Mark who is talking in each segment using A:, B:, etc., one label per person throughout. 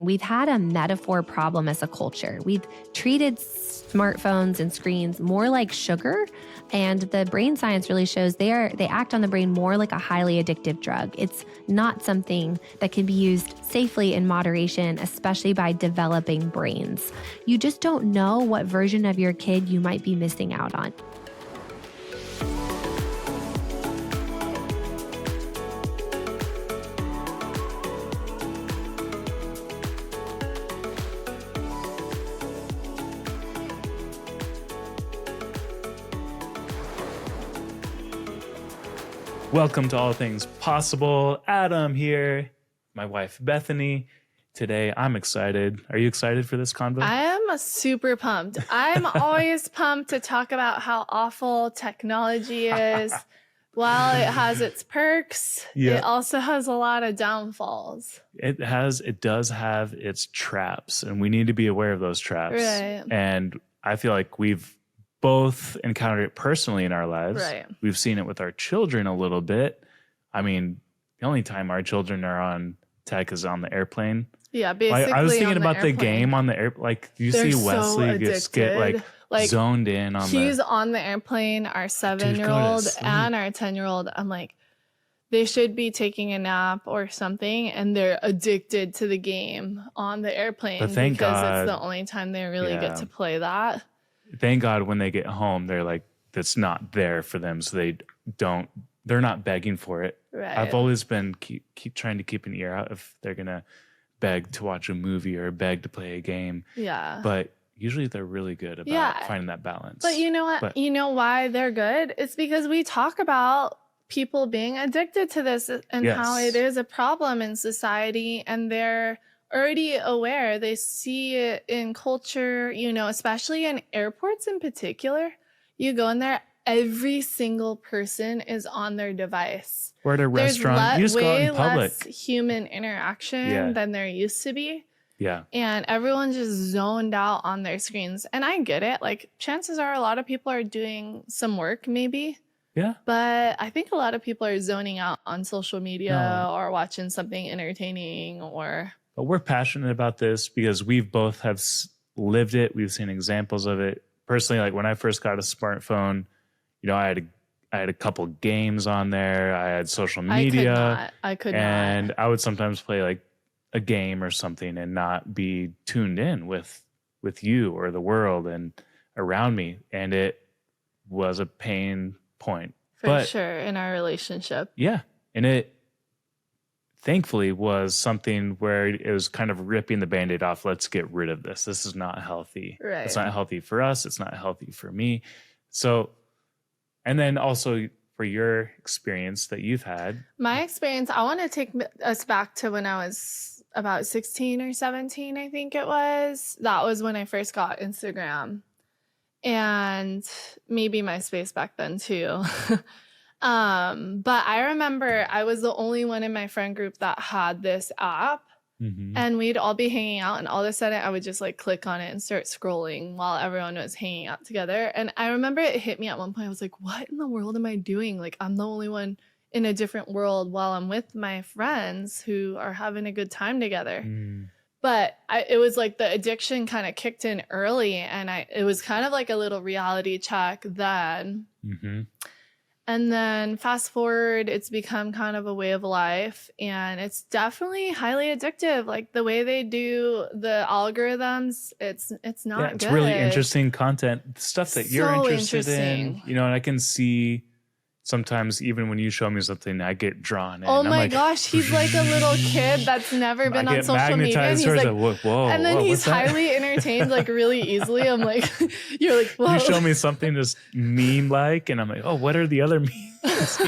A: we've had a metaphor problem as a culture. We've treated smartphones and screens more like sugar, and the brain science really shows they act on the brain more like a highly addictive drug. It's not something that can be used safely in moderation, especially by developing brains. You just don't know what version of your kid you might be missing out on.
B: Welcome to All Things Possible. Adam here, my wife Bethany. Today I'm excited. Are you excited for this convo?
C: I am super pumped. I'm always pumped to talk about how awful technology is. While it has its perks, it also has a lot of downfalls.
B: It does have its traps, and we need to be aware of those traps.
C: Right.
B: And I feel like we've both encountered it personally in our lives.
C: Right.
B: We've seen it with our children a little bit. I mean, the only time our children are on tech is on the airplane.
C: Yeah, basically.
B: I was thinking about
C: airplane.
B: The game on the air. Like, do you
C: They're
B: see Wesley get zoned in on
C: he's on the airplane, our 7-year-old and our 10-year-old. I'm like, they should be taking a nap or something, and they're addicted to the game on the airplane
B: but thank
C: because
B: God,
C: it's the only time they really get to play that.
B: Thank God when they get home, they're like, that's not there for them. So they're not begging for it.
C: Right.
B: I've always been keep trying to keep an ear out if they're going to beg to watch a movie or beg to play a game.
C: Yeah.
B: But usually they're really good about finding that balance.
C: But you know what? You know why they're good? It's because we talk about people being addicted to this and how it is a problem in society, and they're already aware. They see it in culture, especially in airports in particular. You go in there, every single person is on their device.
B: Or at a restaurant, you just go out in public.
C: Less human interaction than there used to be.
B: Yeah.
C: And everyone's just zoned out on their screens. And I get it. Like, chances are a lot of people are doing some work maybe.
B: Yeah.
C: But I think a lot of people are zoning out on social media or watching something entertaining or...
B: But we're passionate about this because we've both have lived it. We've seen examples of it. Personally, like when I first got a smartphone, I had a couple games on there. I had social media.
C: I could not.
B: And I would sometimes play like a game or something and not be tuned in with you or the world and around me. And it was a pain point.
C: For sure, in our relationship.
B: Yeah. And it thankfully was something where it was kind of ripping the Band-Aid off. Let's get rid of this. This is not healthy.
C: Right.
B: It's not healthy for us. It's not healthy for me. So, and then also for your experience that you've had.
C: My experience, I want to take us back to when I was about 16 or 17, I think it was. That was when I first got Instagram. And maybe MySpace back then too. But I remember I was the only one in my friend group that had this app, and we'd all be hanging out, and all of a sudden I would just like click on it and start scrolling while everyone was hanging out together. And I remember it hit me at one point. I was like, what in the world am I doing? Like, I'm the only one in a different world while I'm with my friends who are having a good time together. But it was like the addiction kind of kicked in early, and it was kind of like a little reality check then. And then fast forward, it's become kind of a way of life, and it's definitely highly addictive. Like the way they do the algorithms, it's not
B: it's
C: good.
B: Really interesting content, stuff that you're interested in, and I can see sometimes even when you show me something, I get drawn in.
C: Oh my gosh, he's like a little kid that's never been on social media. And he's like,
B: whoa,
C: and then he's highly entertained like really easily. I'm like, you're like, whoa.
B: You show me something just meme-like, and I'm like, oh, what are the other memes?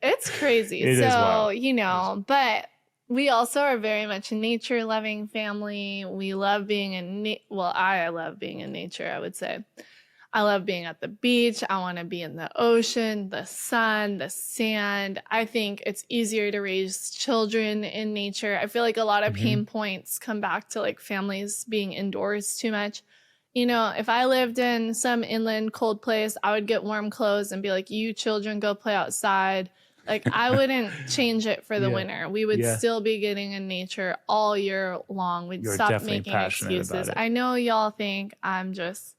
C: It's crazy.
B: It is wild.
C: But we also are very much a nature-loving family. We love being I love being in nature, I would say. I love being at the beach. I want to be in the ocean, the sun, the sand. I think it's easier to raise children in nature. I feel like a lot of pain points come back to like families being indoors too much. If I lived in some inland cold place, I would get warm clothes and be like, you children go play outside. Like I wouldn't change it for the
B: Yeah.
C: winter. We would
B: Yeah.
C: still be getting in nature all year long. We'd
B: You're
C: stop
B: definitely
C: making
B: passionate about
C: excuses.
B: it.
C: I know y'all think I'm just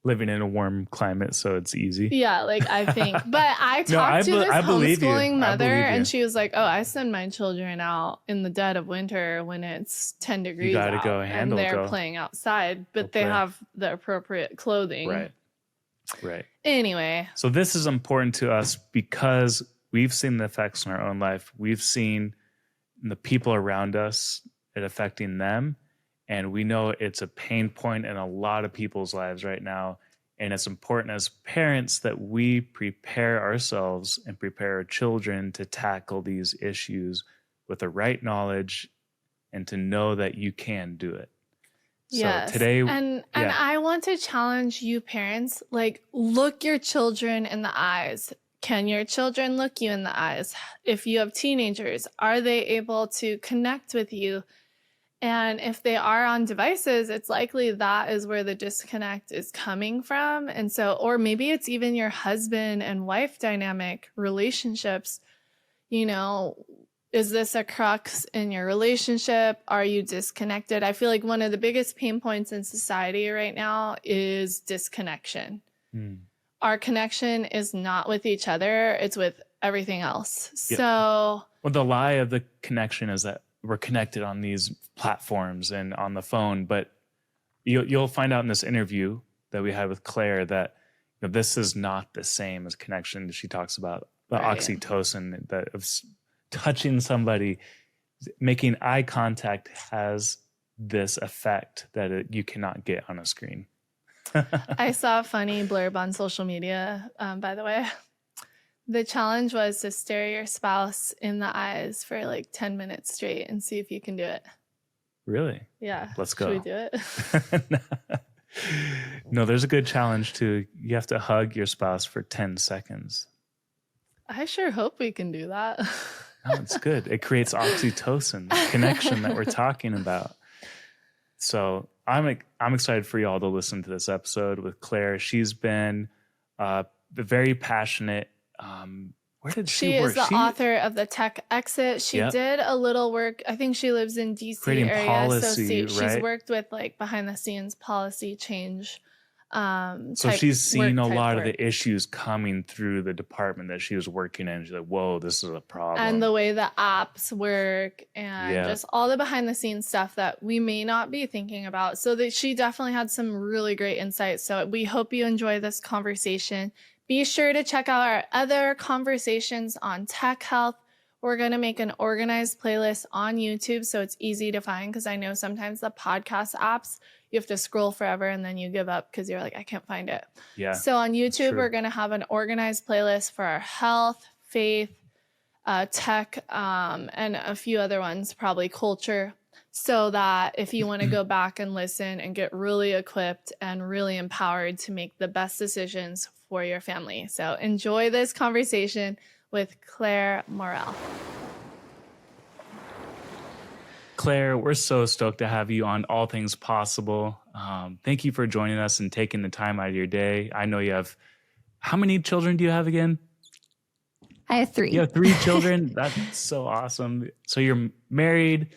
B: Living in a warm climate, so it's easy.
C: yeah, like I think. But I
B: No,
C: talked to this
B: I believe you.
C: homeschooling
B: I
C: mother,
B: believe you.
C: and she was like, "Oh, I send my children out in the dead of winter when it's 10 degrees
B: gotta
C: out,
B: go
C: and they're
B: go.
C: playing outside, but
B: Go
C: they
B: play.
C: have the appropriate clothing."
B: Right.
C: Anyway,
B: So this is important to us because we've seen the effects in our own life. We've seen the people around us, it affecting them. And we know it's a pain point in a lot of people's lives right now. And it's important as parents that we prepare ourselves and prepare our children to tackle these issues with the right knowledge and to know that you can do it.
C: yes.
B: So today,
C: and
B: yeah.
C: I want to challenge you parents, like look your children in the eyes. Can your children look you in the eyes? If you have teenagers, are they able to connect with you? And if they are on devices, it's likely that is where the disconnect is coming from. And so, or maybe it's even your husband and wife dynamic relationships. You know, is this a crux in your relationship? Are you disconnected? I feel like one of the biggest pain points in society right now is disconnection. Our connection is not with each other, it's with everything else.
B: Yep.
C: So,
B: well, the lie of the connection is that we're connected on these platforms and on the phone, but you'll find out in this interview that we had with Claire that this is not the same as connection. She talks about the oxytocin, that of touching somebody, making eye contact has this effect that you cannot get on a screen.
C: I saw a funny blurb on social media, by the way. The challenge was to stare your spouse in the eyes for like 10 minutes straight and see if you can do it.
B: Really?
C: Yeah.
B: Let's go.
C: Should we do it?
B: No, there's a good challenge too. You have to hug your spouse for 10 seconds.
C: I sure hope we can do that.
B: No, it's good. It creates oxytocin, the connection that we're talking about. So I'm excited for y'all to listen to this episode with Claire. She's been very passionate. Where did she work?
C: She is the author of the Tech Exit. She did a little work. I think she lives in DC
B: creating
C: area.
B: policy,
C: so she's worked with like behind the scenes policy change.
B: So she's seen a lot of the issues coming through the department that she was working in. She's like, whoa, this is a problem.
C: And the way the apps work and just all the behind the scenes stuff that we may not be thinking about. So that she definitely had some really great insights. So we hope you enjoy this conversation. Be sure to check out our other conversations on tech health. We're going to make an organized playlist on YouTube so it's easy to find, because I know sometimes the podcast apps, you have to scroll forever and then you give up because you're like, I can't find it.
B: Yeah.
C: So on YouTube, we're going to have an organized playlist for our health, faith, tech, and a few other ones, probably culture, so that if you want to go back and listen and get really equipped and really empowered to make the best decisions for your family. So enjoy this conversation with Clare Morell.
B: Claire, we're so stoked to have you on All Things Possible. Thank you for joining us and taking the time out of your day. I know you have, how many children do you have again?
A: I have 3.
B: You have 3 children? That's so awesome. So you're married,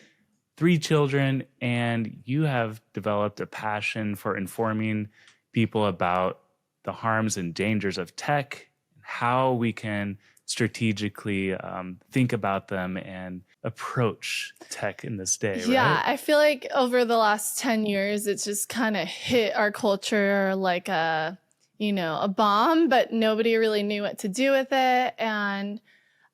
B: 3 children, and you have developed a passion for informing people about the harms and dangers of tech, how we can strategically think about them and approach tech in this day,
C: Yeah,
B: right?
C: I feel like over the last 10 years, it's just kind of hit our culture like a bomb, but nobody really knew what to do with it. And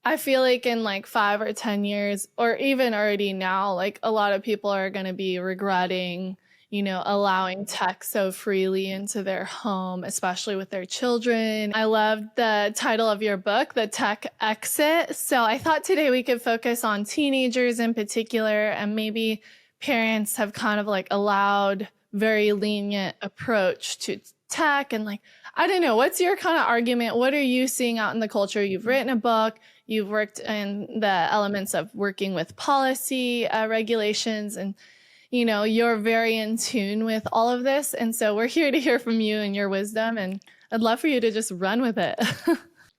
C: I feel like in like 5 or 10 years, or even already now, like a lot of people are going to be regretting allowing tech so freely into their home, especially with their children. I loved the title of your book, The Tech Exit. So I thought today we could focus on teenagers in particular, and maybe parents have kind of like allowed very lenient approach to tech. And like, I don't know, what's your kind of argument? What are you seeing out in the culture? You've written a book, you've worked in the elements of working with policy regulations, and you're very in tune with all of this. And so we're here to hear from you and your wisdom. And I'd love for you to just run with it.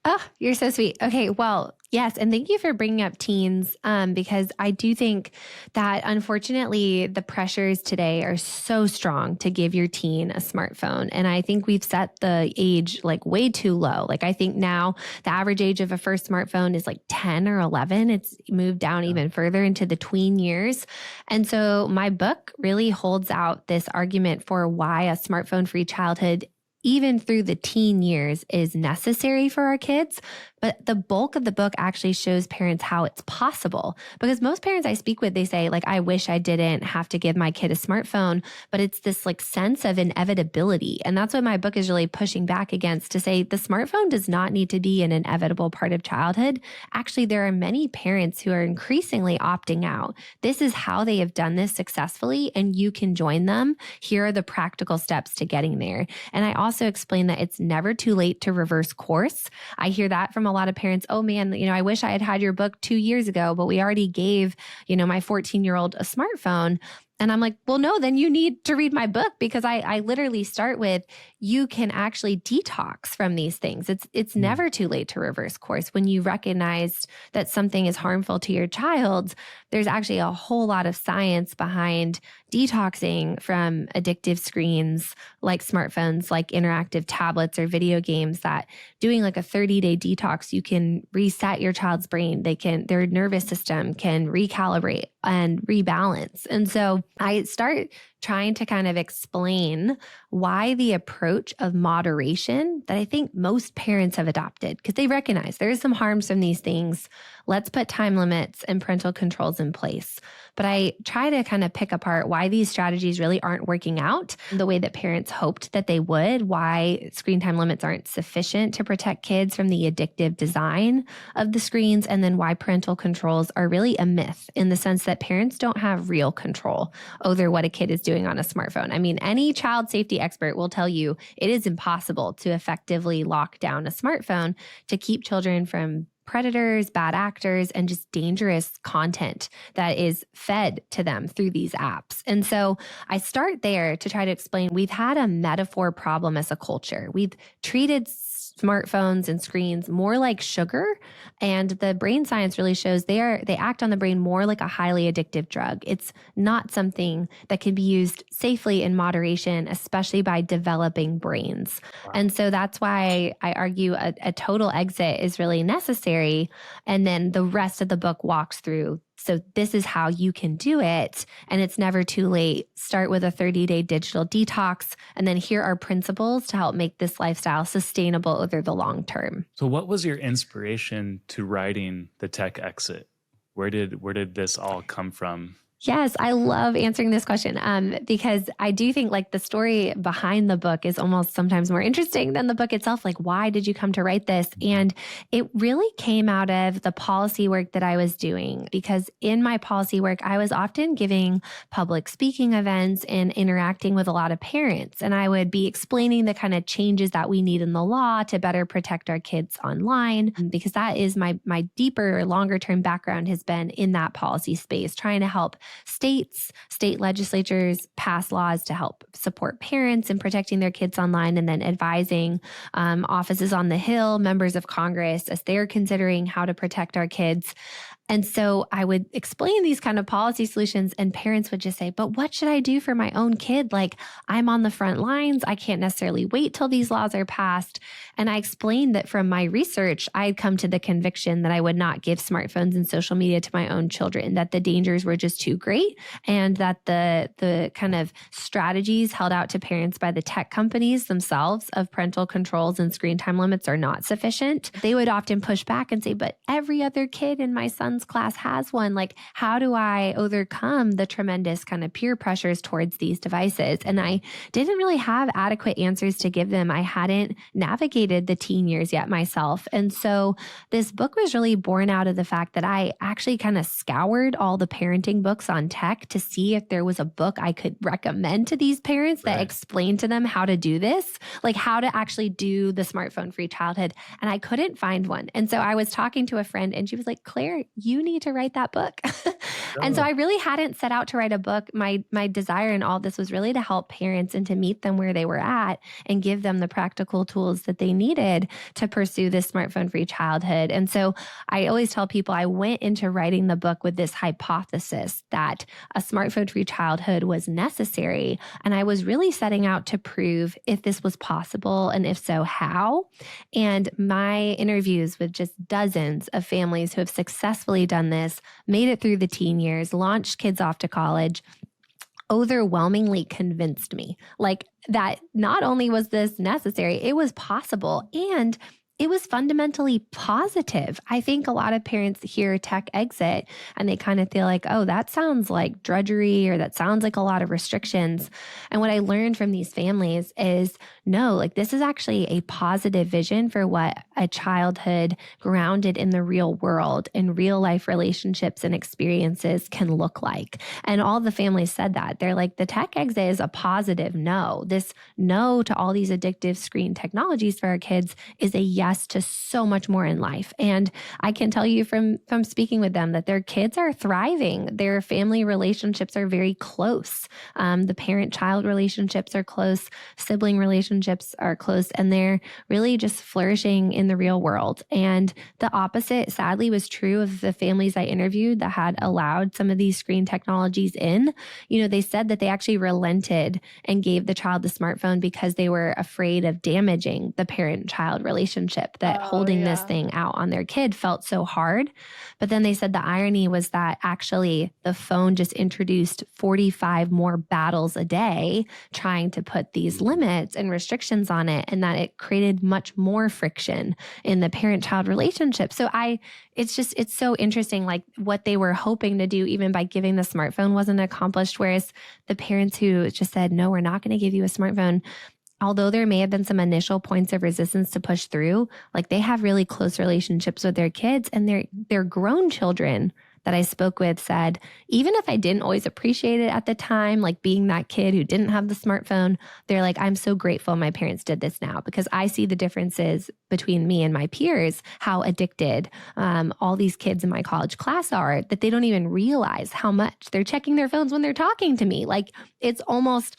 A: Oh, you're so sweet. Okay. Well, yes. And thank you for bringing up teens because I do think that unfortunately the pressures today are so strong to give your teen a smartphone. And I think we've set the age like way too low. Like I think now the average age of a first smartphone is like 10 or 11. It's moved down even further into the tween years. And so my book really holds out this argument for why a smartphone free childhood even through the teen years is necessary for our kids. But the bulk of the book actually shows parents how it's possible. Because most parents I speak with, they say, like, I wish I didn't have to give my kid a smartphone, but it's this like sense of inevitability. And that's what my book is really pushing back against, to say the smartphone does not need to be an inevitable part of childhood. Actually, there are many parents who are increasingly opting out. This is how they have done this successfully, and you can join them. Here are the practical steps to getting there. And I also explain that it's never too late to reverse course. I hear that from a lot of parents. Oh man, I wish I had had your book 2 years ago, but we already gave, my 14-year-old a smartphone. And I'm like, well, no, then you need to read my book, because I literally start with, you can actually detox from these things. It's never too late to reverse course. When you recognize that something is harmful to your child, there's actually a whole lot of science behind detoxing from addictive screens like smartphones, like interactive tablets or video games, that doing like a 30-day detox, you can reset your child's brain. Their nervous system can recalibrate and rebalance. And so I start trying to kind of explain why the approach of moderation that I think most parents have adopted, because they recognize there is some harms from these things. Let's put time limits and parental controls in place. But I try to kind of pick apart why these strategies really aren't working out the way that parents hoped that they would, why screen time limits aren't sufficient to protect kids from the addictive design of the screens, and then why parental controls are really a myth, in the sense that parents don't have real control over what a kid is doing on a smartphone. I mean, any child safety expert will tell you it is impossible to effectively lock down a smartphone to keep children from predators, bad actors, and just dangerous content that is fed to them through these apps. And so I start there to try to explain we've had a metaphor problem as a culture. We've treated smartphones and screens more like sugar, and the brain science really shows they act on the brain more like a highly addictive drug. It's not something that can be used safely in moderation, especially by developing brains. Wow. And so that's why I argue a total exit is really necessary. And then the rest of the book walks through, so this is how you can do it, and it's never too late. Start with a 30-day digital detox, and then here are principles to help make this lifestyle sustainable over the long term.
B: So what was your inspiration to writing The Tech Exit? Where did this all come from?
A: Yes, I love answering this question because I do think like the story behind the book is almost sometimes more interesting than the book itself. Like, why did you come to write this? And it really came out of the policy work that I was doing, because in my policy work, I was often giving public speaking events and interacting with a lot of parents. And I would be explaining the kind of changes that we need in the law to better protect our kids online, because that is my deeper, longer term background has been in that policy space, trying to help state legislatures pass laws to help support parents in protecting their kids online, and then advising offices on the Hill, members of Congress, as they're considering how to protect our kids. And so I would explain these kind of policy solutions, and parents would just say, but what should I do for my own kid? Like, I'm on the front lines. I can't necessarily wait till these laws are passed. And I explained that from my research, I had come to the conviction that I would not give smartphones and social media to my own children, that the dangers were just too great, and that the kind of strategies held out to parents by the tech companies themselves of parental controls and screen time limits are not sufficient. They would often push back and say, but every other kid in my son's class has one. Like, how do I overcome the tremendous kind of peer pressures towards these devices? And I didn't really have adequate answers to give them. I hadn't navigated the teen years yet myself. And so this book was really born out of the fact that I actually kind of scoured all the parenting books on tech to see if there was a book I could recommend to these parents that explained to them how to do this, like how to actually do the smartphone-free childhood. And I couldn't find one. And so I was talking to a friend, and she was like, Claire, you need to write that book. And so I really hadn't set out to write a book. My desire in all this was really to help parents and to meet them where they were at and give them the practical tools that they needed to pursue this smartphone-free childhood. And so I always tell people I went into writing the book with this hypothesis that a smartphone-free childhood was necessary. And I was really setting out to prove if this was possible, and if so, how. And my interviews with just dozens of families who have successfully done this, made it through the teen years, launched kids off to college, overwhelmingly convinced me like that not only was this necessary, it was possible, and it was fundamentally positive. I think a lot of parents hear tech exit and they kind of feel like, oh, that sounds like drudgery, or that sounds like a lot of restrictions. And what I learned from these families is no, like this is actually a positive vision for what a childhood grounded in the real world and real life relationships and experiences can look like. And all the families said that. They're like, the tech exit is a positive no. This no to all these addictive screen technologies for our kids is a yes to so much more in life. And I can tell you from speaking with them that their kids are thriving. Their family relationships are very close. The parent-child relationships are close. Sibling relationships are close. And they're really just flourishing in the real world. And the opposite, sadly, was true of the families I interviewed that had allowed some of these screen technologies in. You know, they said that they actually relented and gave the child the smartphone because they were afraid of damaging the parent-child relationship, that holding this thing out on their kid felt so hard. But then they said the irony was that actually the phone just introduced 45 more battles a day trying to put these limits and restrictions on it, and that it created much more friction in the parent-child relationship. So it's so interesting, like what they were hoping to do even by giving the smartphone wasn't accomplished, whereas the parents who just said, no, we're not going to give you a smartphone, although there may have been some initial points of resistance to push through, like they have really close relationships with their kids, and their grown children that I spoke with said, even if I didn't always appreciate it at the time, like being that kid who didn't have the smartphone, they're like, I'm so grateful my parents did this now, because I see the differences between me and my peers, how addicted all these kids in my college class are, that they don't even realize how much they're checking their phones when they're talking to me. Like it's almost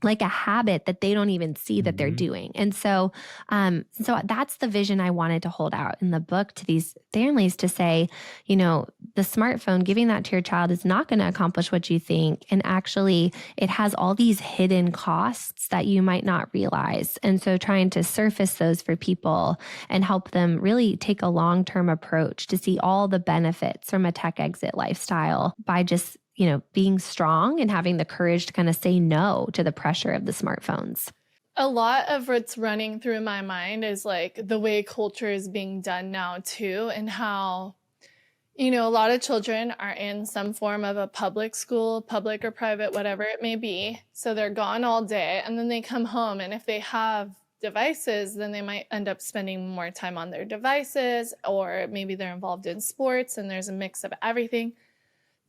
A: like a habit that they don't even see that they're doing. And so that's the vision I wanted to hold out in the book to these families, to say, you know, the smartphone, giving that to your child is not going to accomplish what you think. And actually it has all these hidden costs that you might not realize. And so trying to surface those for people and help them really take a long-term approach to see all the benefits from a tech exit lifestyle by just, you know, being strong and having the courage to kind of say no to the pressure of the smartphones.
C: A lot of what's running through my mind is like the way culture is being done now too, and how, you know, a lot of children are in some form of a public school, public or private, whatever it may be. So they're gone all day, and then they come home, and if they have devices, then they might end up spending more time on their devices, or maybe they're involved in sports and there's a mix of everything.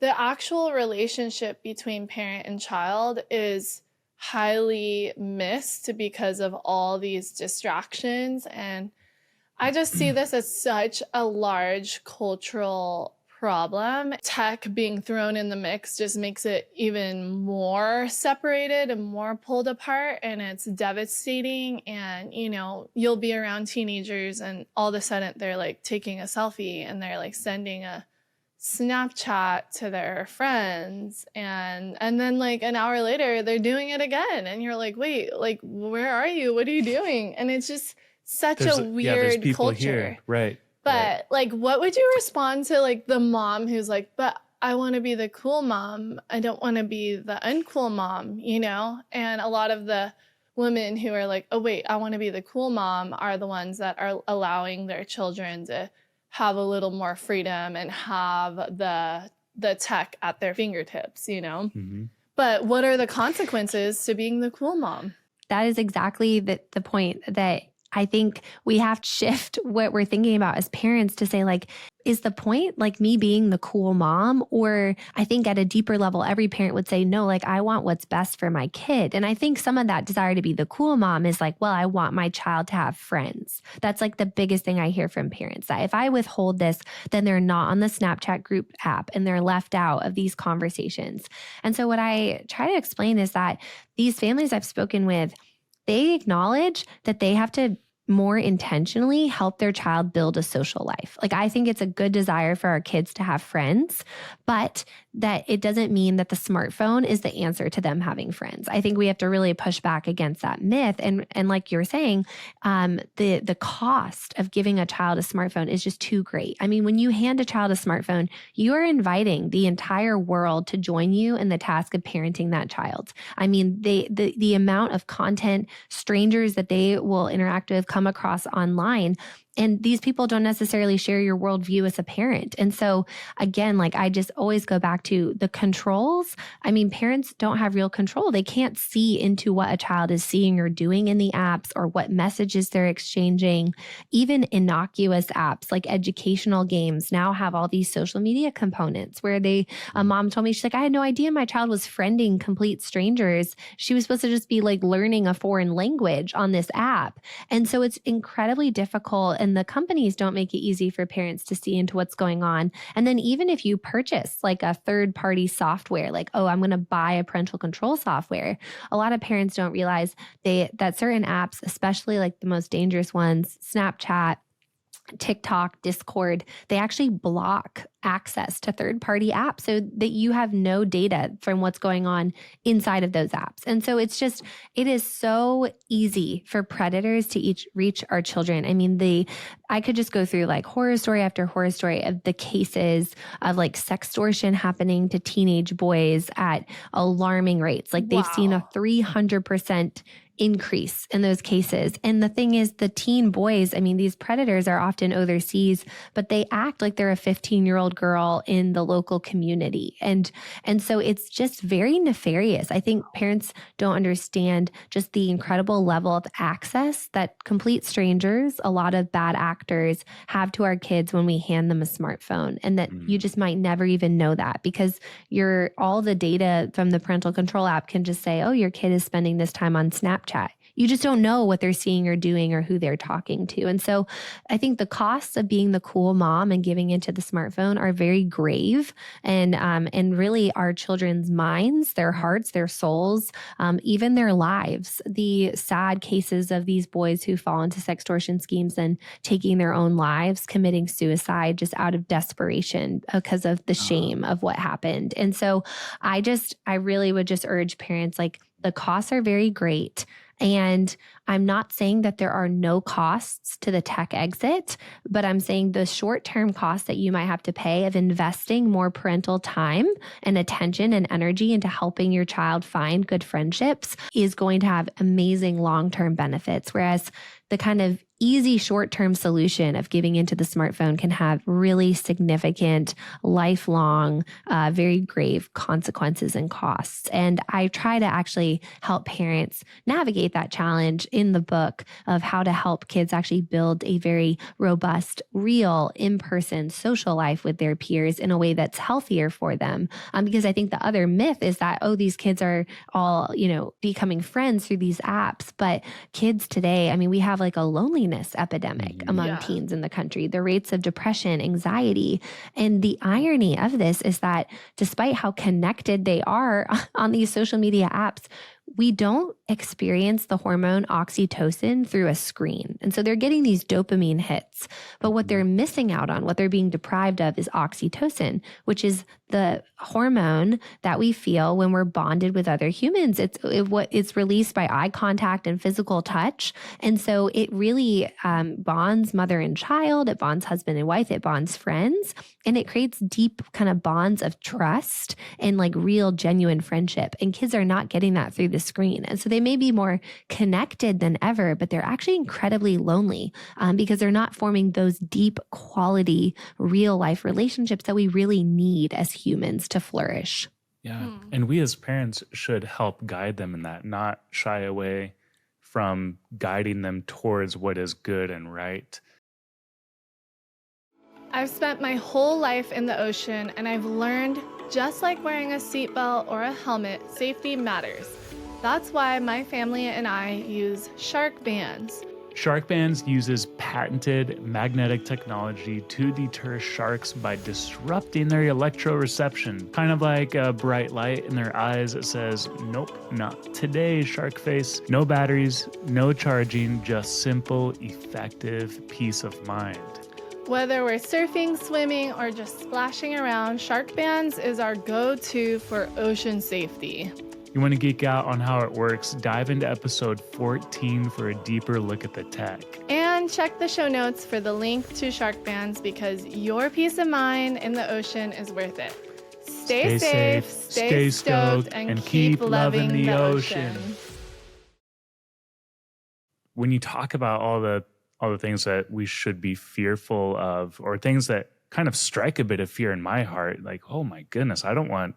C: The actual relationship between parent and child is highly missed because of all these distractions. And I just see this as such a large cultural problem. Tech being thrown in the mix just makes it even more separated and more pulled apart, and it's devastating. And, you know, you'll be around teenagers and all of a sudden they're like taking a selfie and they're like sending a Snapchat to their friends, and then like an hour later they're doing it again, and you're like, wait, like where are you? What are you doing? And it's just such a weird culture.
B: Here. Right.
C: But like, what would you respond to like the mom who's like, but I want to be the cool mom, I don't want to be the uncool mom, you know? And a lot of the women who are like, oh wait, I want to be the cool mom, are the ones that are allowing their children to have a little more freedom and have the tech at their fingertips, you know? But what are the consequences to being the cool mom?
A: That is exactly the point, that I think we have to shift what we're thinking about as parents to say, like, is the point like me being the cool mom? Or I think at a deeper level, every parent would say, no, like I want what's best for my kid. And I think some of that desire to be the cool mom is like, well, I want my child to have friends. That's like the biggest thing I hear from parents, that if I withhold this, then they're not on the Snapchat group app and they're left out of these conversations. And so what I try to explain is that these families I've spoken with, they acknowledge that they have to more intentionally help their child build a social life. Like, I think it's a good desire for our kids to have friends, but that it doesn't mean that the smartphone is the answer to them having friends. I think we have to really push back against that myth. And like you're saying, the cost of giving a child a smartphone is just too great. I mean, when you hand a child a smartphone, you are inviting the entire world to join you in the task of parenting that child. I mean, the amount of content, strangers that they will interact with, come across online. And these people don't necessarily share your worldview as a parent. And so again, like I just always go back to the controls. I mean, parents don't have real control. They can't see into what a child is seeing or doing in the apps or what messages they're exchanging. Even innocuous apps like educational games now have all these social media components where a mom told me, she's like, I had no idea my child was friending complete strangers. She was supposed to just be like learning a foreign language on this app. And so it's incredibly difficult. And the companies don't make it easy for parents to see into what's going on. And then even if you purchase like a third-party software, like, oh, I'm going to buy a parental control software, a lot of parents don't realize that certain apps, especially like the most dangerous ones, Snapchat, TikTok, Discord, they actually block access to third-party apps so that you have no data from what's going on inside of those apps. And so it is so easy for predators to reach our children. I mean, I could just go through like horror story after horror story of the cases of like sextortion happening to teenage boys at alarming rates. Like they've seen a 300% increase in those cases. And the thing is, the teen boys, I mean, these predators are often overseas, but they act like they're a 15-year-old girl in the local community. And so it's just very nefarious. I think parents don't understand just the incredible level of access that complete strangers, a lot of bad actors, have to our kids when we hand them a smartphone. And that you just might never even know that because all the data from the parental control app can just say, oh, your kid is spending this time on Snapchat. You just don't know what they're seeing or doing or who they're talking to. And so I think the costs of being the cool mom and giving into the smartphone are very grave. And really our children's minds, their hearts, their souls, even their lives. The sad cases of these boys who fall into sextortion schemes and taking their own lives, committing suicide just out of desperation because of the shame of what happened. And so I really would just urge parents, like, the costs are very great. And I'm not saying that there are no costs to the tech exit, but I'm saying the short-term costs that you might have to pay of investing more parental time and attention and energy into helping your child find good friendships is going to have amazing long-term benefits. Whereas the kind of easy short-term solution of giving into the smartphone can have really significant, lifelong, very grave consequences and costs. And I try to actually help parents navigate that challenge in the book of how to help kids actually build a very robust, real, in-person social life with their peers in a way that's healthier for them. Because I think the other myth is that, oh, these kids are all, becoming friends through these apps. But kids today, I mean, we have like a loneliness epidemic among teens in the country, the rates of depression, anxiety. And the irony of this is that despite how connected they are on these social media apps, we don't experience the hormone oxytocin through a screen. And so they're getting these dopamine hits, but what they're missing out on, what they're being deprived of is oxytocin, which is the hormone that we feel when we're bonded with other humans. It's released by eye contact and physical touch. And so it really bonds mother and child, it bonds husband and wife, it bonds friends, and it creates deep kind of bonds of trust and like real, genuine friendship. And kids are not getting that through the screen. And so they may be more connected than ever, but they're actually incredibly lonely because they're not forming those deep quality, real life relationships that we really need as humans to flourish.
B: Yeah. And we as parents should help guide them in that, not shy away from guiding them towards what is good and right.
C: I've spent my whole life in the ocean, and I've learned, just like wearing a seatbelt or a helmet, safety matters. That's why my family and I use shark bands.
B: Shark Bands uses patented magnetic technology to deter sharks by disrupting their electroreception. Kind of like a bright light in their eyes that says, nope, not today, shark face. No batteries, no charging, just simple, effective peace of mind.
C: Whether we're surfing, swimming, or just splashing around, Shark Bands is our go-to for ocean safety.
B: You want to geek out on how it works? Dive into episode 14 for a deeper look at the tech.
C: And check the show notes for the link to Shark Bands, because your peace of mind in the ocean is worth it. Stay safe, stay stoked, and keep loving the ocean.
B: When you talk about all the things that we should be fearful of, or things that kind of strike a bit of fear in my heart, like, oh my goodness, I don't want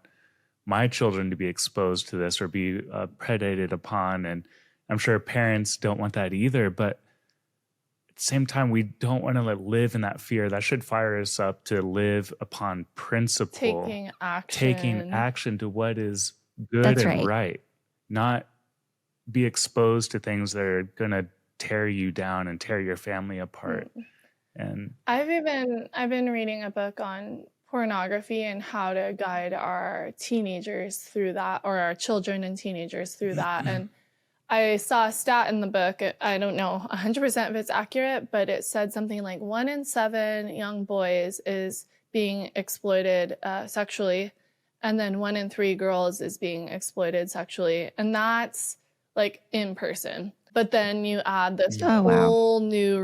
B: my children to be exposed to this or be predated upon. And I'm sure parents don't want that either. But at the same time, we don't want to live in that fear. That should fire us up to live upon principle. Taking action to what is good
A: That's
B: and
A: right.
B: right. Not be exposed to things that are going to tear you down and tear your family apart. And
C: I've been reading a book on pornography and how to guide our teenagers through that, or our children and teenagers through that. And I saw a stat in the book. I don't know 100% if it's accurate, but it said something like 1 in 7 young boys is being exploited sexually, and then 1 in 3 girls is being exploited sexually. And that's like in person. But then you add this whole new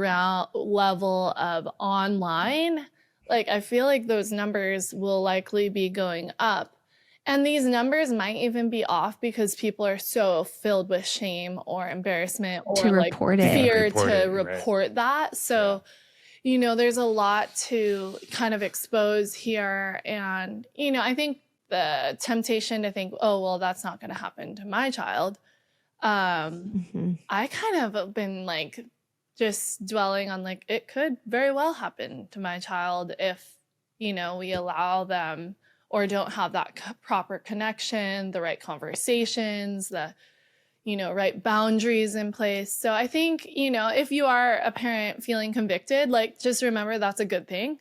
C: level of online. Like, I feel like those numbers will likely be going up. And these numbers might even be off because people are so filled with shame or embarrassment or
A: To
C: like
A: report it.
C: fear
B: Report
C: to
B: it, right.
C: report that. So, you know, there's a lot to kind of expose here. And, you know, I think the temptation to think, oh, well, that's not going to happen to my child. I kind of have been like just dwelling on like, it could very well happen to my child if, you know, we allow them or don't have that proper connection, the right conversations, the, you know, right boundaries in place. So I think, you know, if you are a parent feeling convicted, like, just remember that's a good thing,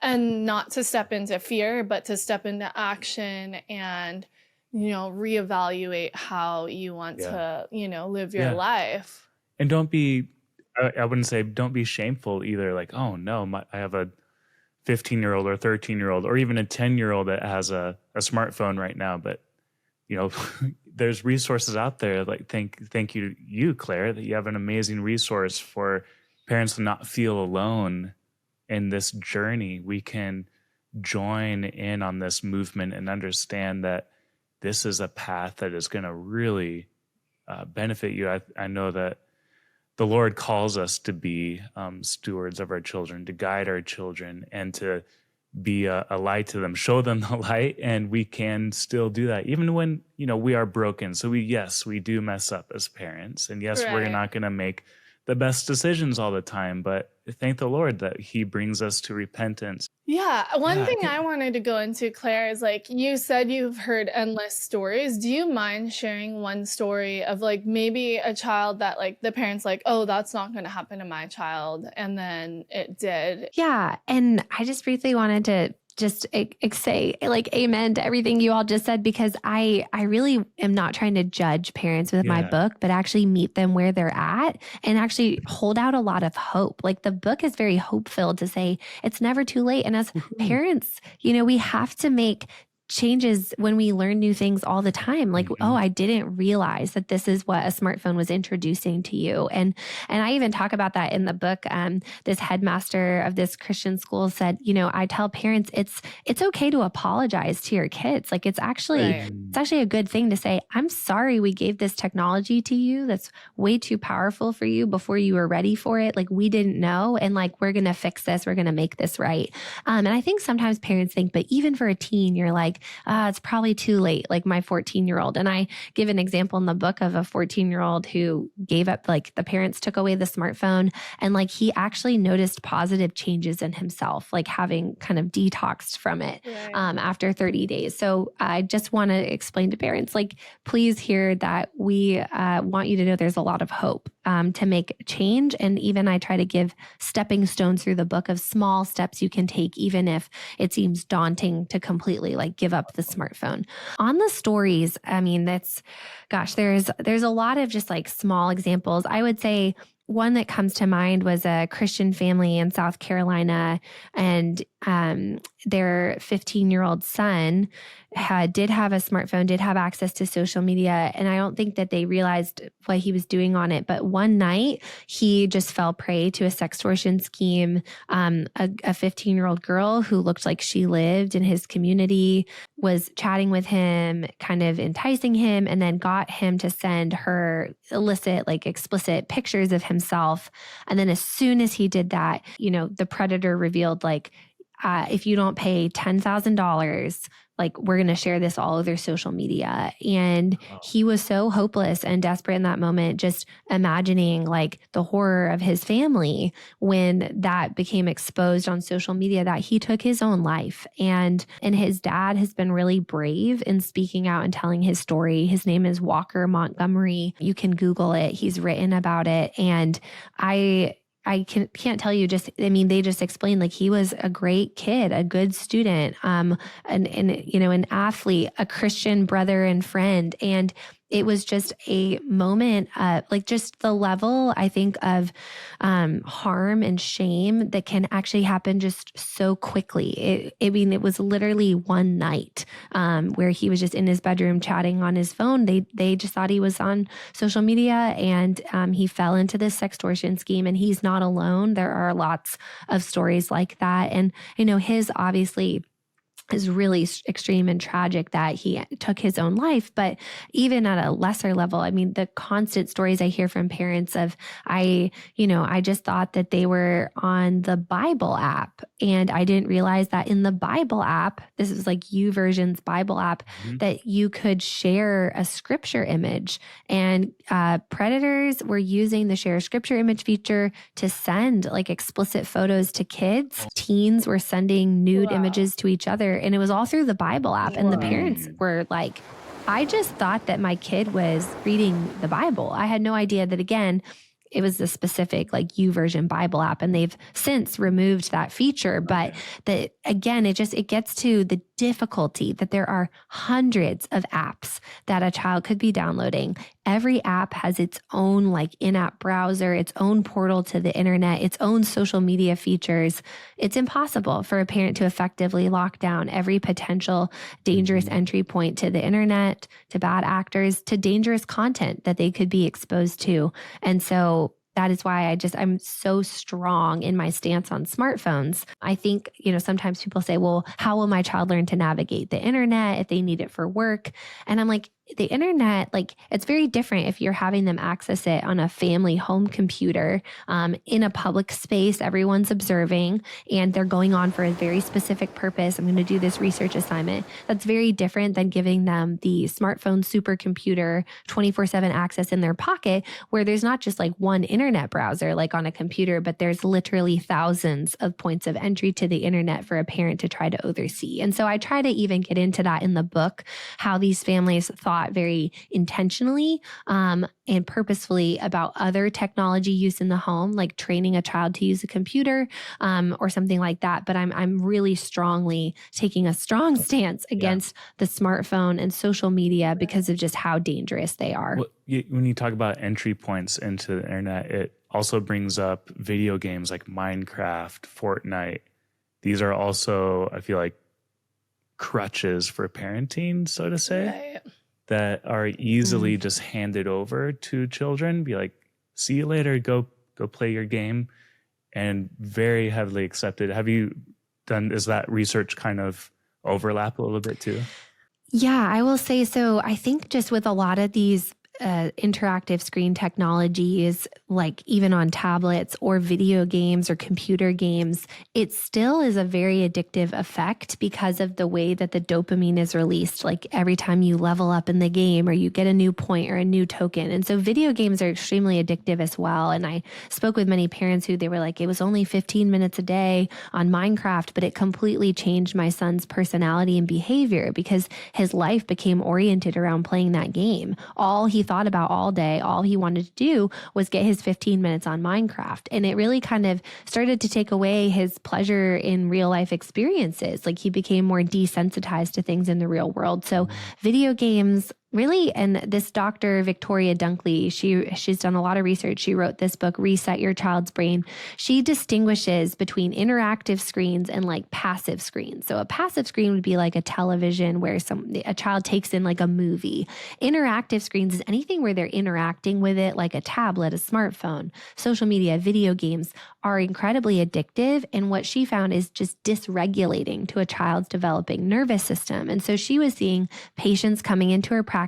C: and not to step into fear, but to step into action and, you know, reevaluate how you want to, you know, live your life.
B: And don't be, I wouldn't say don't be shameful either. Like, oh no, I have a 15-year-old or 13-year-old or even a 10-year-old that has a smartphone right now. But, you know, there's resources out there. Like, thank you, Claire, that you have an amazing resource for parents to not feel alone in this journey. We can join in on this movement and understand that this is a path that is going to really benefit you. I know that the Lord calls us to be stewards of our children, to guide our children, and to be a light to them, show them the light. And we can still do that even when, you know, we are broken. So we do mess up as parents. And yes, we're not going to make the best decisions all the time, but thank the Lord that he brings us to repentance.
C: Yeah. One thing I wanted to go into, Claire, is like, you said you've heard endless stories. Do you mind sharing one story of like maybe a child that like the parents like, oh, that's not going to happen to my child, and then it did?
A: Yeah. And I just briefly wanted to just say like amen to everything you all just said, because I really am not trying to judge parents with my book, but actually meet them where they're at and actually hold out a lot of hope. Like, the book is very hope-filled to say it's never too late. And as parents, you know, we have to make changes when we learn new things all the time. Like, oh, I didn't realize that this is what a smartphone was introducing to you. And I even talk about that in the book. This headmaster of this Christian school said, you know, I tell parents it's okay to apologize to your kids. Like, it's actually a good thing to say, I'm sorry we gave this technology to you that's way too powerful for you before you were ready for it. Like, we didn't know. And like, we're going to fix this. We're going to make this right. And I think sometimes parents think, but even for a teen, you're like, like, it's probably too late, like my 14-year-old. And I give an example in the book of a 14-year-old who gave up, like the parents took away the smartphone, and like he actually noticed positive changes in himself, like having kind of detoxed from it after 30 days. So I just want to explain to parents, like, please hear that we want you to know there's a lot of hope to make change. And even I try to give stepping stones through the book of small steps you can take, even if it seems daunting to completely like give up the smartphone. On the stories, I mean, there's a lot of just like small examples. I would say one that comes to mind was a Christian family in South Carolina, and their 15-year-old son did have a smartphone, did have access to social media. And I don't think that they realized what he was doing on it. But one night he just fell prey to a sextortion scheme. A 15-year-old girl who looked like she lived in his community was chatting with him, kind of enticing him, and then got him to send her illicit, like explicit pictures of himself. And then as soon as he did that, the predator revealed, like, if you don't pay $10,000, like we're going to share this all over social media. And he was so hopeless and desperate in that moment, just imagining like the horror of his family when that became exposed on social media, that he took his own life. And his dad has been really brave in speaking out and telling his story. His name is Walker Montgomery. You can Google it. He's written about it. And I can't tell you, they just explained, like, he was a great kid, a good student, an athlete, a Christian brother and friend. And it was just a moment, like just the level, I think, of harm and shame that can actually happen just so quickly. It was literally one night where he was just in his bedroom chatting on his phone. They just thought he was on social media, and he fell into this sextortion scheme. And he's not alone. There are lots of stories like that. And, his obviously is really extreme and tragic that he took his own life. But even at a lesser level, I mean, the constant stories I hear from parents of, I just thought that they were on the Bible app, and I didn't realize that in the Bible app, this is like YouVersion's Bible app, that you could share a scripture image, and predators were using the share a scripture image feature to send like explicit photos to kids. Teens were sending nude images to each other. And it was all through the Bible app. And the parents were like, I just thought that my kid was reading the Bible. I had no idea that, again, it was the specific like YouVersion Bible app, and they've since removed that feature. But that, again, it gets to the difficulty that there are hundreds of apps that a child could be downloading. Every app has its own like in-app browser, its own portal to the internet, its own social media features. It's impossible for a parent to effectively lock down every potential dangerous entry point to the internet, to bad actors, to dangerous content that they could be exposed to. And so that is why I'm so strong in my stance on smartphones. I think, sometimes people say, well, how will my child learn to navigate the internet if they need it for work? And I'm like, the internet, like, it's very different if you're having them access it on a family home computer in a public space, everyone's observing, and they're going on for a very specific purpose. I'm going to do this research assignment. That's very different than giving them the smartphone supercomputer 24/7 access in their pocket, where there's not just like one internet browser like on a computer, but there's literally thousands of points of entry to the internet for a parent to try to oversee. And so I try to even get into that in the book, how these families thought very intentionally and purposefully about other technology use in the home, like training a child to use a computer or something like that. But I'm really strongly taking a strong stance against the smartphone and social media because of just how dangerous they are.
B: Well, when you talk about entry points into the internet, it also brings up video games like Minecraft, Fortnite. These are also, I feel like, crutches for parenting, so to say.
C: Right.
B: That are easily just handed over to children. Be like, see you later, go play your game, and very heavily accepted. Is that research kind of overlap a little bit too?
A: Yeah, I will say so. I think just with a lot of these interactive screen technologies, like even on tablets or video games or computer games, it still is a very addictive effect because of the way that the dopamine is released, like every time you level up in the game or you get a new point or a new token. And so video games are extremely addictive as well. And I spoke with many parents who they were like, it was only 15 minutes a day on Minecraft, but it completely changed my son's personality and behavior because his life became oriented around playing that game. All he thought about all day, all he wanted to do was get his 15 minutes on Minecraft. And it really kind of started to take away his pleasure in real life experiences. Like he became more desensitized to things in the real world. So video games really, and this Dr. Victoria Dunkley, she's done a lot of research. She wrote this book, Reset Your Child's Brain. She distinguishes between interactive screens and like passive screens. So a passive screen would be like a television where a child takes in like a movie. Interactive screens is anything where they're interacting with it, like a tablet, a smartphone, social media, video games are incredibly addictive. And what she found is just dysregulating to a child's developing nervous system. And so she was seeing patients coming into her practice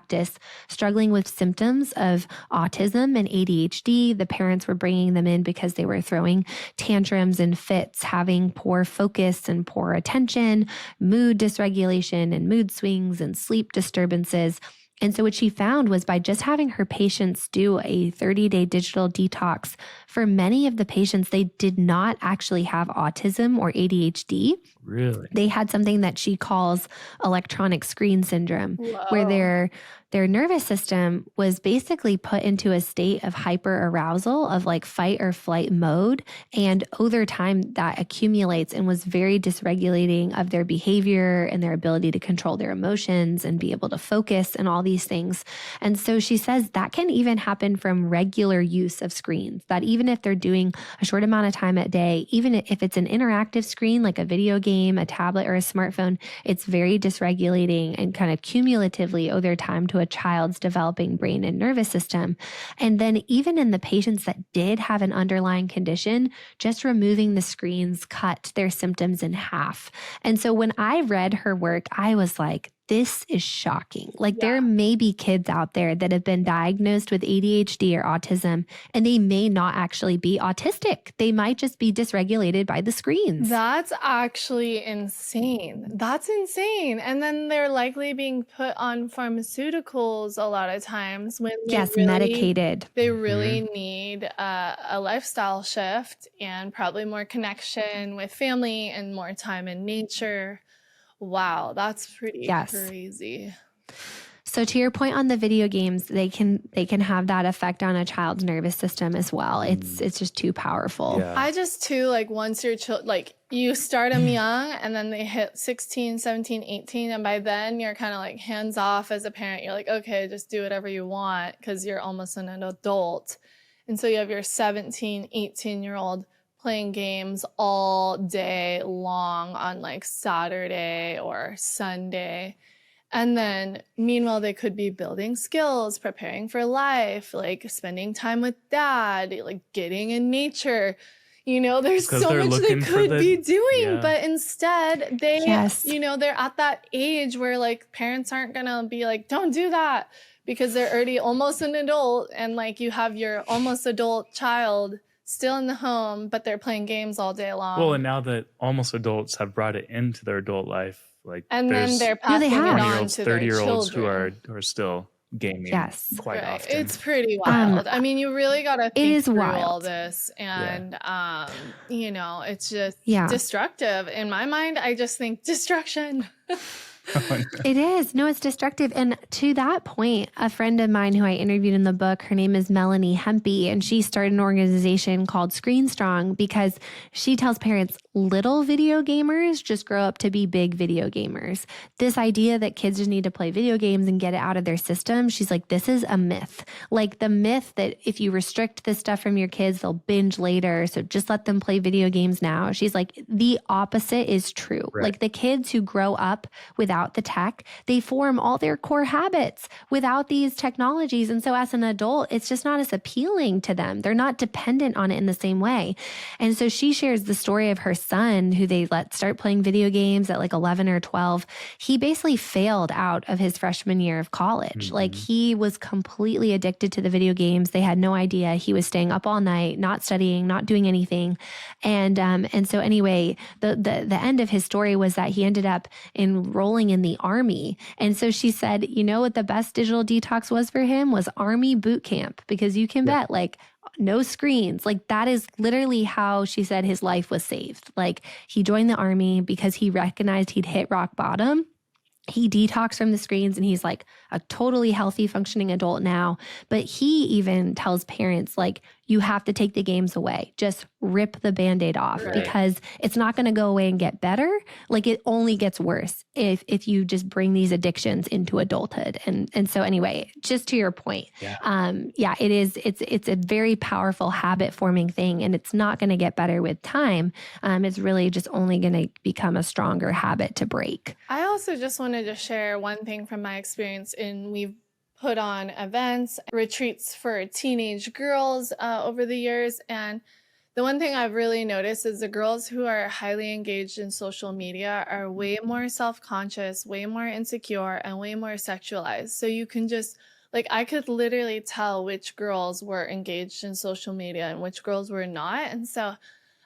A: struggling with symptoms of autism and ADHD. The parents were bringing them in because they were throwing tantrums and fits, having poor focus and poor attention, mood dysregulation and mood swings and sleep disturbances. And so what she found was by just having her patients do a 30-day digital detox, for many of the patients, they did not actually have autism or ADHD.
B: Really?
A: They had something that she calls electronic screen syndrome, where their nervous system was basically put into a state of hyper arousal of like fight or flight mode. And over time that accumulates and was very dysregulating of their behavior and their ability to control their emotions and be able to focus and all these things. And so she says that can even happen from regular use of screens, that even if they're doing a short amount of time a day, even if it's an interactive screen, like a video game, a tablet, or a smartphone, it's very dysregulating and kind of cumulatively over time to a child's developing brain and nervous system. And then even in the patients that did have an underlying condition, just removing the screens cut their symptoms in half. And so when I read her work, I was like, this is shocking. Like there may be kids out there that have been diagnosed with ADHD or autism, and they may not actually be autistic. They might just be dysregulated by the screens.
C: That's actually insane. That's insane. And then they're likely being put on pharmaceuticals a lot of times when they
A: medicated.
C: They really need a lifestyle shift and probably more connection with family and more time in nature. Wow, that's pretty crazy.
A: So to your point on the video games, they can have that effect on a child's nervous system as well. It's just too powerful.
B: Yeah.
C: I just too, like once your child, like you start them young and then they hit 16, 17, 18. And by then you're kind of like hands off as a parent. You're like, okay, just do whatever you want because you're almost an adult. And so you have your 17, 18-year-old playing games all day long on like Saturday or Sunday. And then meanwhile, they could be building skills, preparing for life, like spending time with dad, like getting in nature. You know, there's so much they could be doing, but instead they, you know, they're at that age where like parents aren't going to be like, don't do that because they're already almost an adult. And like you have your almost adult child still in the home, but they're playing games all day long.
B: Well, and now that almost adults have brought it into their adult life, like
C: and then they're passing it on to their
B: 30-year-olds
C: children.
B: who are still gaming quite often.
C: It's pretty wild. I mean, you really got to think through all this. And, you know, it's just destructive. In my mind, I just think destruction.
A: It is. No, it's destructive. And to that point, a friend of mine who I interviewed in the book, her name is Melanie Hempy, and she started an organization called Screen Strong because she tells parents little video gamers just grow up to be big video gamers. This idea that kids just need to play video games and get it out of their system, she's like, this is a myth. Like the myth that if you restrict this stuff from your kids, they'll binge later. So just let them play video games now. She's like, the opposite is true. Right. Like the kids who grow up without without the tech. They form all their core habits without these technologies. And so as an adult, it's just not as appealing to them. They're not dependent on it in the same way. And so she shares the story of her son who they let start playing video games at like 11 or 12. He basically failed out of his freshman year of college.
B: Mm-hmm.
A: Like he was completely addicted to the video games. They had no idea. He was staying up all night, not studying, not doing anything. And so anyway, the end of his story was that he ended up enrolling in the Army. And so she said, you know what the best digital detox was for him was Army boot camp, because you can bet like no screens. Like that is literally how she said his life was saved. Like he joined the Army because he recognized he'd hit rock bottom. He detoxed from the screens and he's like a totally healthy, functioning adult now. But he even tells parents, like, you have to take the games away. Just rip the Band-Aid off because it's not going to go away and get better. Like it only gets worse if you just bring these addictions into adulthood. And so anyway, just to your point, it is, it's a very powerful habit forming thing, and it's not going to get better with time. It's really just only going to become a stronger habit to break.
C: I also just wanted to share one thing from my experience we've put on events, retreats for teenage girls over the years. And the one thing I've really noticed is the girls who are highly engaged in social media are way more self-conscious, way more insecure, and way more sexualized. So you can just, like, I could literally tell which girls were engaged in social media and which girls were not. And so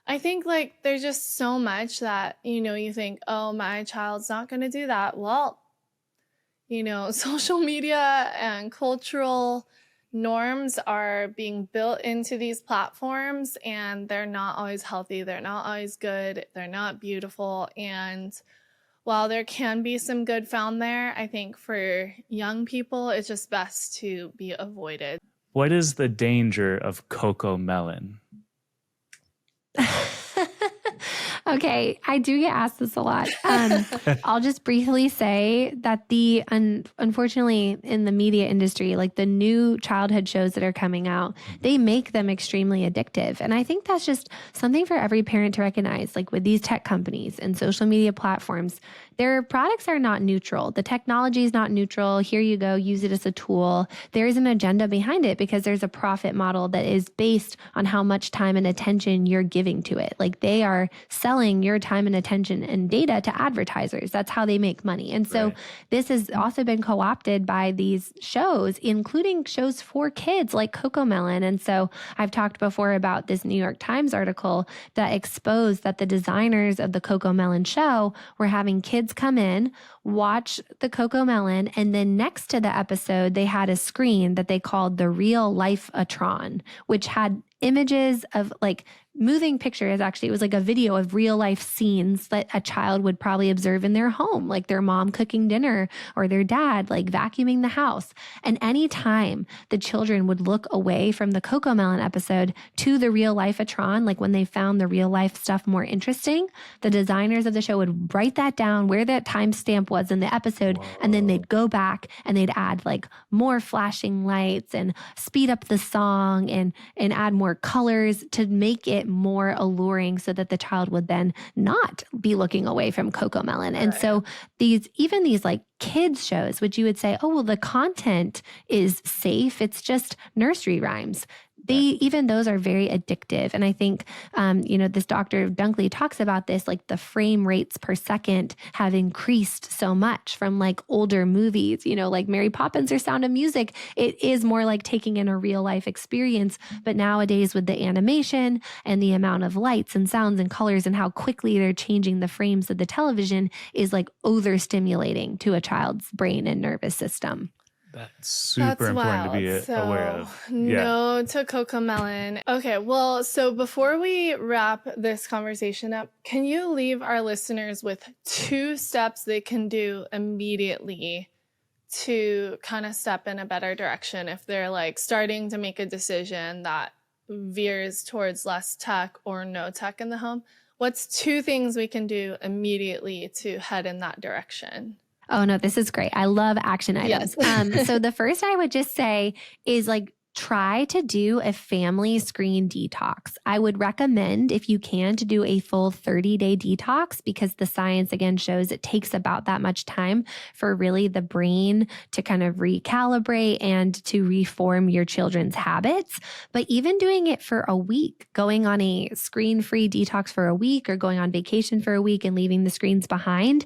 C: I think like there's just so much that, you think, oh, my child's not going to do that. Well, social media and cultural norms are being built into these platforms, and they're not always healthy. They're not always good. They're not beautiful. And while there can be some good found there, I think for young people, it's just best to be avoided.
B: What is the danger of cocoa melon?
A: Okay, I do get asked this a lot. I'll just briefly say that unfortunately in the media industry, like the new childhood shows that are coming out, they make them extremely addictive. And I think that's just something for every parent to recognize. Like with these tech companies and social media platforms, their products are not neutral. The technology is not neutral. Here you go, use it as a tool. There is an agenda behind it because there's a profit model that is based on how much time and attention you're giving to it. Like they are selling your time and attention and data to advertisers. That's how they make money. And so this has also been co-opted by these shows, including shows for kids like Cocomelon. And so I've talked before about this New York Times article that exposed that the designers of the Cocomelon show were having kids come in, watch the Cocomelon, and then next to the episode, they had a screen that they called the Real Life-atron, which had images of like moving pictures. Actually, it was like a video of real life scenes that a child would probably observe in their home, like their mom cooking dinner or their dad like vacuuming the house. And anytime the children would look away from the Cocomelon episode to the Real Life-atron, like when they found the real life stuff more interesting, the designers of the show would write that down where that timestamp was in the episode. And then they'd go back and they'd add like more flashing lights and speed up the song and add more colors to make it more alluring so that the child would then not be looking away from Cocomelon. And so these like kids shows, which you would say, oh, well, the content is safe. It's just nursery rhymes. Even those are very addictive. And I think, this Dr. Dunkley talks about this, like the frame rates per second have increased so much from like older movies, like Mary Poppins or Sound of Music. It is more like taking in a real life experience. But nowadays with the animation and the amount of lights and sounds and colors and how quickly they're changing the frames of the television is like overstimulating to a child's brain and nervous system.
B: That's super important to be aware of.
C: No to Cocomelon. Okay, well, so before we wrap this conversation up, can you leave our listeners with 2 steps they can do immediately to kind of step in a better direction if they're like starting to make a decision that veers towards less tech or no tech in the home? What's 2 things we can do immediately to head in that direction?
A: Oh, no, this is great. I love action items.
C: Yes.
A: So the first I would just say is like, try to do a family screen detox. I would recommend, if you can, to do a full 30-day detox, because the science again shows it takes about that much time for really the brain to kind of recalibrate and to reform your children's habits. But even doing it for a week, going on a screen-free detox for a week or going on vacation for a week and leaving the screens behind,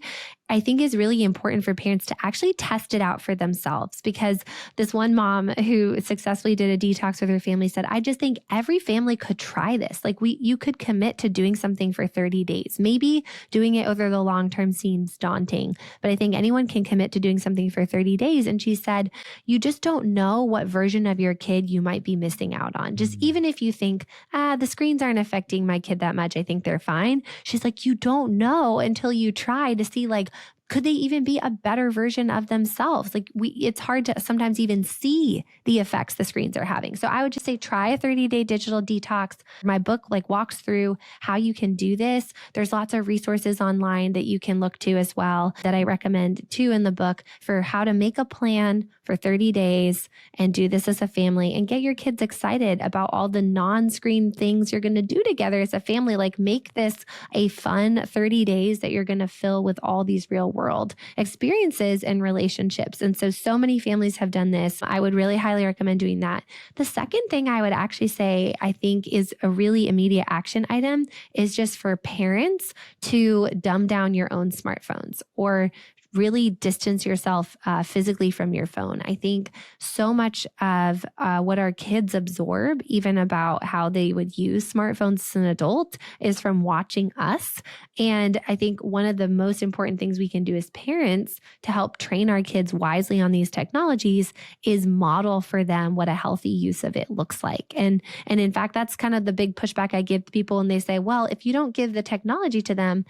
A: I think is really important for parents to actually test it out for themselves. Because this one mom who successfully did a detox with her family said, I just think every family could try this. Like you could commit to doing something for 30 days. Maybe doing it over the long term seems daunting, but I think anyone can commit to doing something for 30 days. And she said, you just don't know what version of your kid you might be missing out on. Just even if you think, the screens aren't affecting my kid that much, I think they're fine. She's like, you don't know until you try to see, like, could they even be a better version of themselves? Like it's hard to sometimes even see the effects the screens are having. So I would just say try a 30-day digital detox. My book walks through how you can do this. There's lots of resources online that you can look to as well that I recommend too in the book for how to make a plan for 30 days and do this as a family and get your kids excited about all the non-screen things you're going to do together as a family. Like make this a fun 30 days that you're going to fill with all these real world experiences and relationships. And so many families have done this. I would really highly recommend doing that. The second thing I would actually say, I think is a really immediate action item is just for parents to dumb down your own smartphones or really distance yourself physically from your phone. I think so much of what our kids absorb, even about how they would use smartphones as an adult, is from watching us. And I think one of the most important things we can do as parents to help train our kids wisely on these technologies is model for them what a healthy use of it looks like. And in fact, that's kind of the big pushback I give to people when they say, well, if you don't give the technology to them,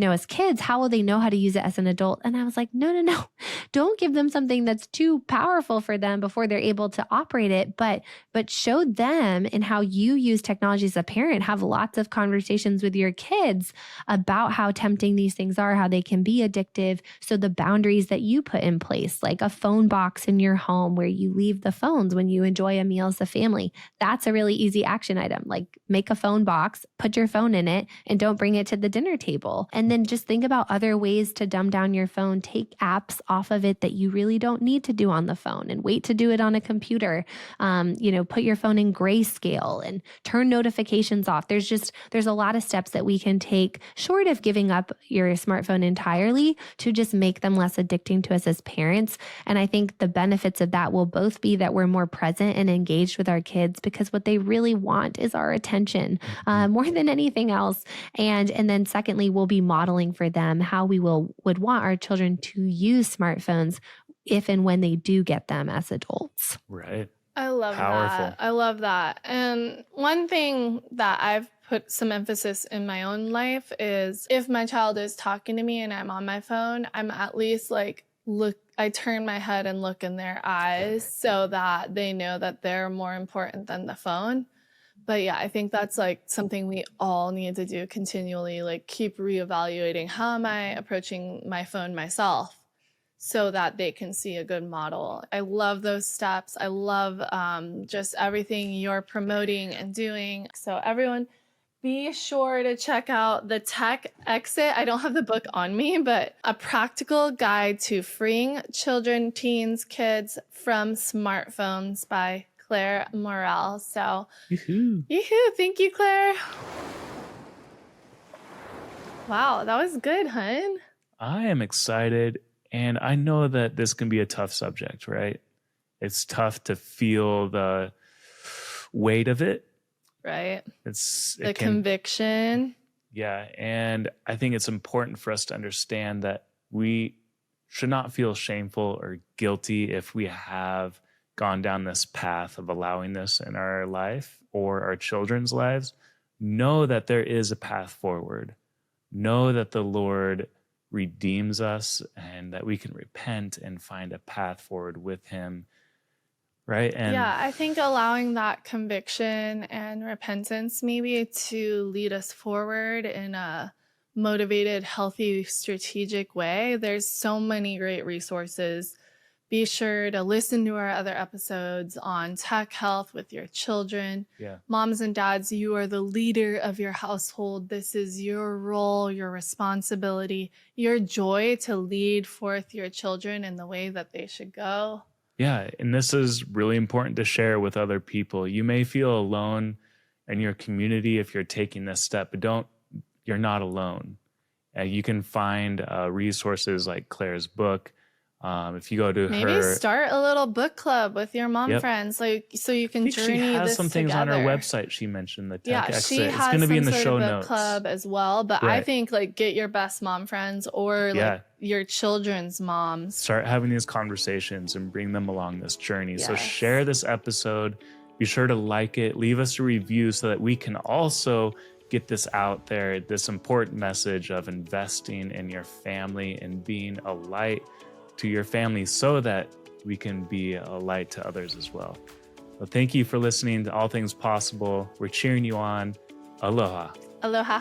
A: as kids, how will they know how to use it as an adult? And I was like, no. Don't give them something that's too powerful for them before they're able to operate it, but show them in how you use technology as a parent. Have lots of conversations with your kids about how tempting these things are, how they can be addictive. So the boundaries that you put in place, like a phone box in your home where you leave the phones when you enjoy a meal as a family, that's a really easy action item. Like make a phone box, put your phone in it, and don't bring it to the dinner table. And then just think about other ways to dumb down your phone. Take apps off of it that you really don't need to do on the phone and wait to do it on a computer. Put your phone in grayscale and turn notifications off. There's a lot of steps that we can take short of giving up your smartphone entirely to just make them less addicting to us as parents. And I think the benefits of that will both be that we're more present and engaged with our kids because what they really want is our attention more than anything else. And then secondly, we'll be modeling for them how we would want our children to use smartphones if and when they do get them as adults.
B: Right.
C: I love that. I love that. And one thing that I've put some emphasis in my own life is if my child is talking to me and I'm on my phone, I'm at least I turn my head and look in their eyes so that they know that they're more important than the phone. But yeah, I think that's something we all need to do continually, keep reevaluating how am I approaching my phone myself so that they can see a good model. I love those steps. I love just everything you're promoting and doing. So everyone, be sure to check out The Tech Exit. I don't have the book on me, but a practical guide to freeing children, teens, kids from smartphones by Clare Morell. So, yoo-hoo. Thank you, Claire. Wow, that was good, hun.
B: I am excited, and I know that this can be a tough subject, right? It's tough to feel the weight of it.
C: Right.
B: The
C: conviction.
B: Yeah, and I think it's important for us to understand that we should not feel shameful or guilty if we have gone down this path of allowing this in our life or our children's lives. Know that there is a path forward. Know that the Lord redeems us and that we can repent and find a path forward with him. Right? And
C: yeah, I think allowing that conviction and repentance maybe to lead us forward in a motivated, healthy, strategic way. There's so many great resources Be sure to listen to our other episodes on tech health with your children.
B: Yeah.
C: Moms and dads, you are the leader of your household. This is your role, your responsibility, your joy to lead forth your children in the way that they should go.
B: Yeah. And this is really important to share with other people. You may feel alone in your community if you're taking this step, but you're not alone. You can find resources like Claire's book. If you go to
C: Maybe start a little book club with your mom friends, like so you can journey
B: she has
C: this
B: some things
C: together.
B: on her website. She mentioned the tech exit.
C: She has
B: it's going to be in the
C: some
B: show
C: sort of
B: notes.
C: book club as well. But I
B: Right.
C: think like get your best mom friends or like your children's moms.
B: Start having these conversations and bring them along this journey. So
C: Yes.
B: share this episode. Be sure to like it. Leave us a review so that we can also get this out there, this important message of investing in your family and being a light to your family so that we can be a light to others as well. Well, thank you for listening to All Things Possible. We're cheering you on. Aloha.
C: Aloha.